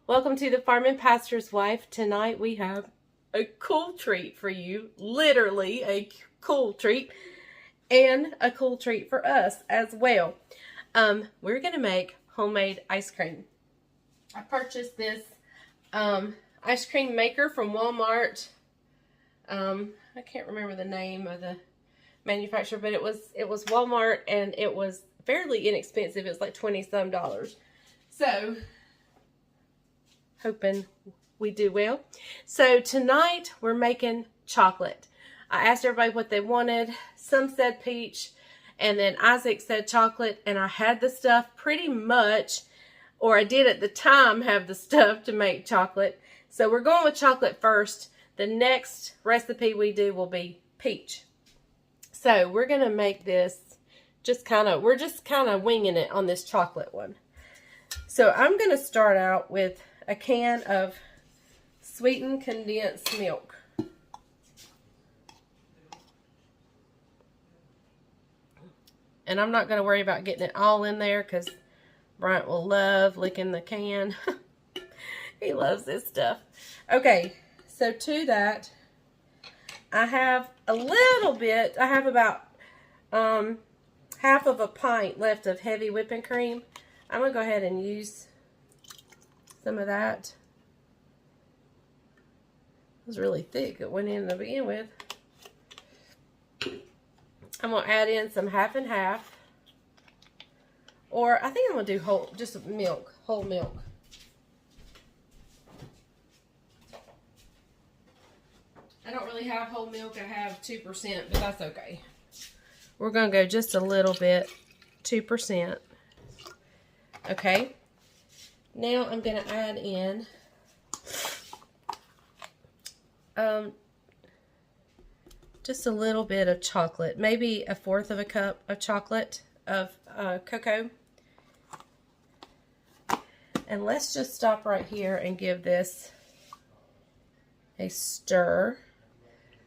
Welcome to the Farm and Pastor's Wife. Tonight we have a cool treat for you. Literally a cool treat. And a cool treat for us as well. We're going to make homemade ice cream. I purchased this ice cream maker from Walmart. I can't remember the name of the manufacturer, but it was Walmart, and it was fairly inexpensive. It was like $20-some. So, hoping we do well. So tonight we're making chocolate. I asked everybody what they wanted. Some said peach, and then Isaac said chocolate, and I had the stuff pretty much, or I did at the time have the stuff to make chocolate. So we're going with chocolate first. The next recipe we do will be peach. So we're going to make this we're just kind of winging it on this chocolate one. So I'm going to start out with a can of sweetened condensed milk. And I'm not going to worry about getting it all in there because Bryant will love licking the can. He loves this stuff. Okay, so to that, I have a little bit, I have about half of a pint left of heavy whipping cream. I'm going to go ahead and use some of that. It was really thick. It went in to begin with. I'm going to add in some half and half. Or I think I'm going to do whole milk. I don't really have whole milk. I have 2%, but that's okay. We're going to go just a little bit, 2%. Okay. Now I'm going to add in just a little bit of chocolate, maybe 1/4 of a cup of chocolate of cocoa. And let's just stop right here and give this a stir.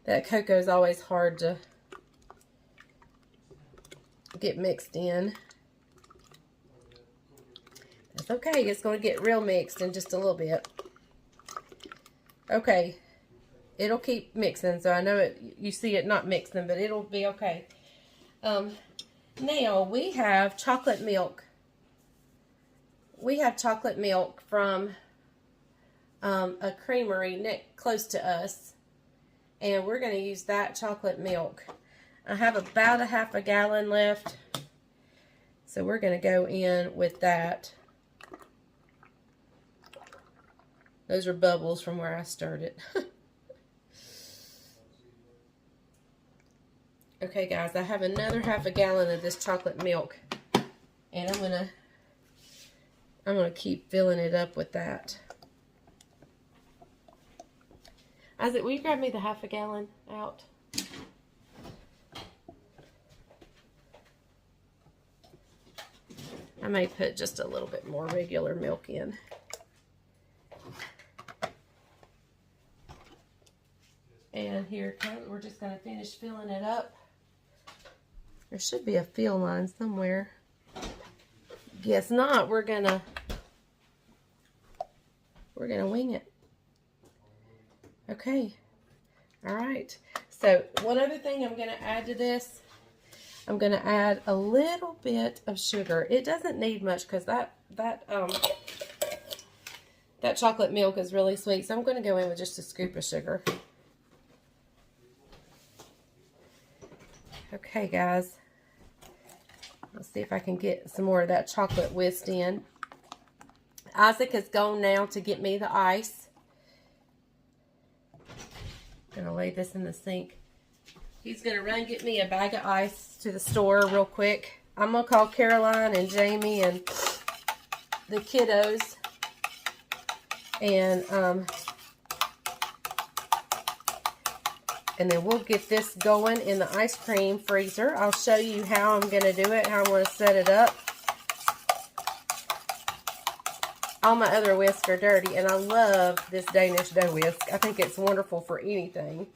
That cocoa is always hard to get mixed in. That's okay. It's going to get real mixed in just a little bit. Okay. It'll keep mixing, so I know you see it not mixing, but it'll be okay. Now, we have chocolate milk. We have chocolate milk from a creamery close to us. And we're going to use that chocolate milk. I have about 1/2 gallon left. So we're going to go in with that. Those are bubbles from where I stirred it. Okay, guys, I have another 1/2 gallon of this chocolate milk. And I'm gonna keep filling it up with that. Isaac, will you grab me the 1/2 gallon out? I may put just a little bit more regular milk in. And here we're just going to finish filling it up. There should be a fill line somewhere. Guess not. We're gonna wing it. Okay. All right. So one other thing I'm going to add to this, I'm going to add a little bit of sugar. It doesn't need much because that chocolate milk is really sweet. So I'm going to go in with just a scoop of sugar. Okay, guys. Let's see if I can get some more of that chocolate whisked in. Isaac is gone now to get me the ice. I'm going to lay this in the sink. He's going to run get me a bag of ice to the store real quick. I'm going to call Caroline and Jamie and the kiddos. And then we'll get this going in the ice cream freezer. I'll show you how I'm going to do it, how I'm going to set it up. All my other whisks are dirty, and I love this Danish dough whisk. I think it's wonderful for anything.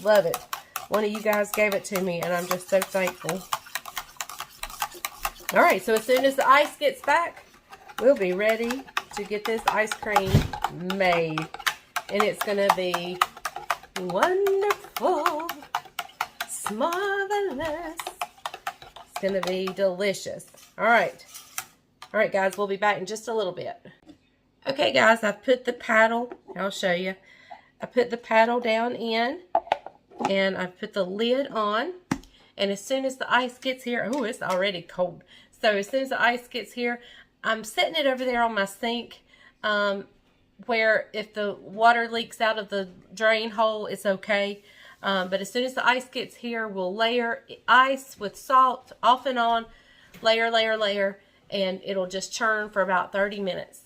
Love it. One of you guys gave it to me, and I'm just so thankful. All right, so as soon as the ice gets back, we'll be ready to get this ice cream made. And it's going to be wonderful, it's marvelous. It's going to be delicious. All right, guys, we'll be back in just a little bit. Okay, guys, I've put the paddle, I'll show you. I put the paddle down in, and I've put the lid on. And as soon as the ice gets here, oh, it's already cold. So as soon as the ice gets here, I'm setting it over there on my sink, where if the water leaks out of the drain hole, it's okay. But as soon as the ice gets here, we'll layer ice with salt off and on, layer, layer, layer, and it'll just churn for about 30 minutes.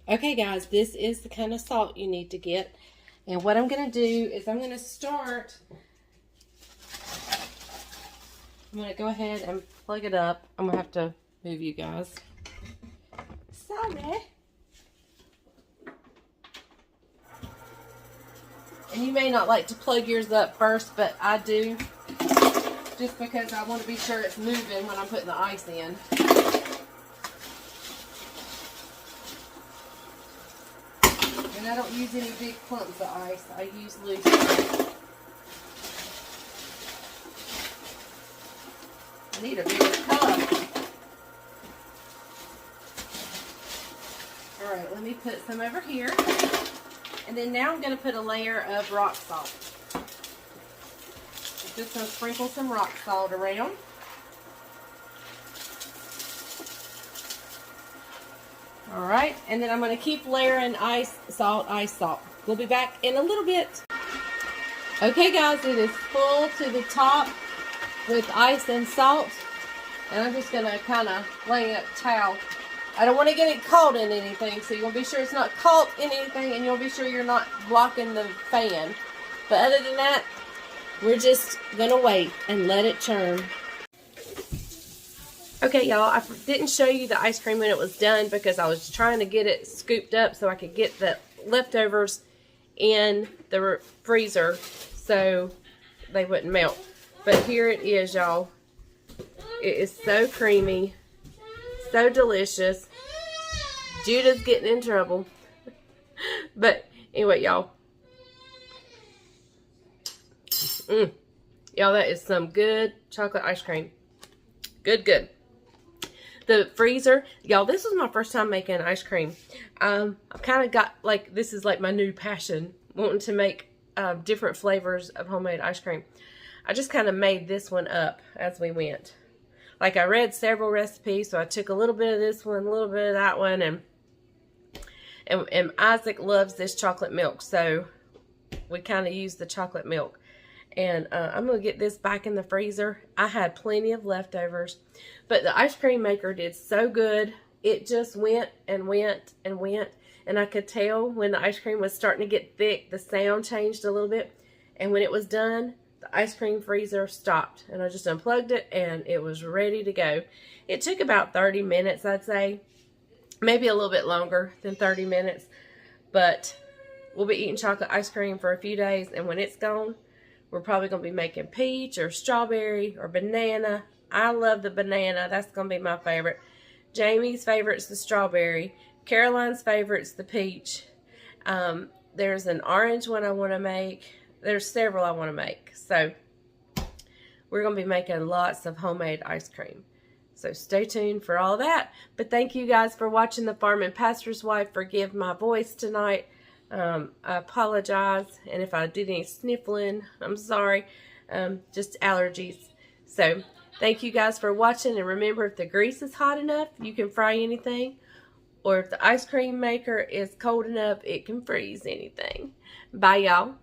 Okay, guys, this is the kind of salt you need to get. And what I'm going to do is I'm going to start, I'm going to go ahead and plug it up. I'm going to have to move you guys. Sorry. And you may not like to plug yours up first, but I do. Just because I want to be sure it's moving when I'm putting the ice in. And I don't use any big clumps of ice. I use loose ice. I need a bigger cup. Alright, let me put some over here. And then now I'm going to put a layer of rock salt. I'm just going to sprinkle some rock salt around. Alright, and then I'm going to keep layering ice, salt. We'll be back in a little bit. Okay, guys, it is full to the top with ice and salt. And I'm just going to kind of lay a towel. I don't want to get it caught in anything, so you want to be sure it's not caught in anything, and you want to be sure you're not blocking the fan. But other than that, we're just going to wait and let it churn. Okay, y'all, I didn't show you the ice cream when it was done because I was trying to get it scooped up so I could get the leftovers in the freezer so they wouldn't melt. But here it is, y'all. It is so creamy. So delicious. Judah's getting in trouble. But anyway, y'all. Y'all, that is some good chocolate ice cream. Good, good. The freezer. Y'all, this was my first time making ice cream. I've kind of got, like, this is like my new passion. Wanting to make different flavors of homemade ice cream. I just kind of made this one up as we went. Like, I read several recipes, so I took a little bit of this one, a little bit of that one, and Isaac loves this chocolate milk, so we kind of used the chocolate milk. And I'm going to get this back in the freezer. I had plenty of leftovers, but the ice cream maker did so good. It just went and went and went, and I could tell when the ice cream was starting to get thick, the sound changed a little bit, and when it was done, the ice cream freezer stopped, and I just unplugged it, and it was ready to go. It took about 30 minutes, I'd say. Maybe a little bit longer than 30 minutes, but we'll be eating chocolate ice cream for a few days, and when it's gone, we're probably going to be making peach or strawberry or banana. I love the banana. That's going to be my favorite. Jamie's favorite's the strawberry. Caroline's favorite's the peach. There's an orange one I want to make. There's several I want to make. So we're going to be making lots of homemade ice cream. So stay tuned for all that. But thank you guys for watching The Farm and Pastor's Wife. Forgive my voice tonight. I apologize. And if I did any sniffling, I'm sorry. Just allergies. So thank you guys for watching. And remember, if the grease is hot enough, you can fry anything. Or if the ice cream maker is cold enough, it can freeze anything. Bye, y'all.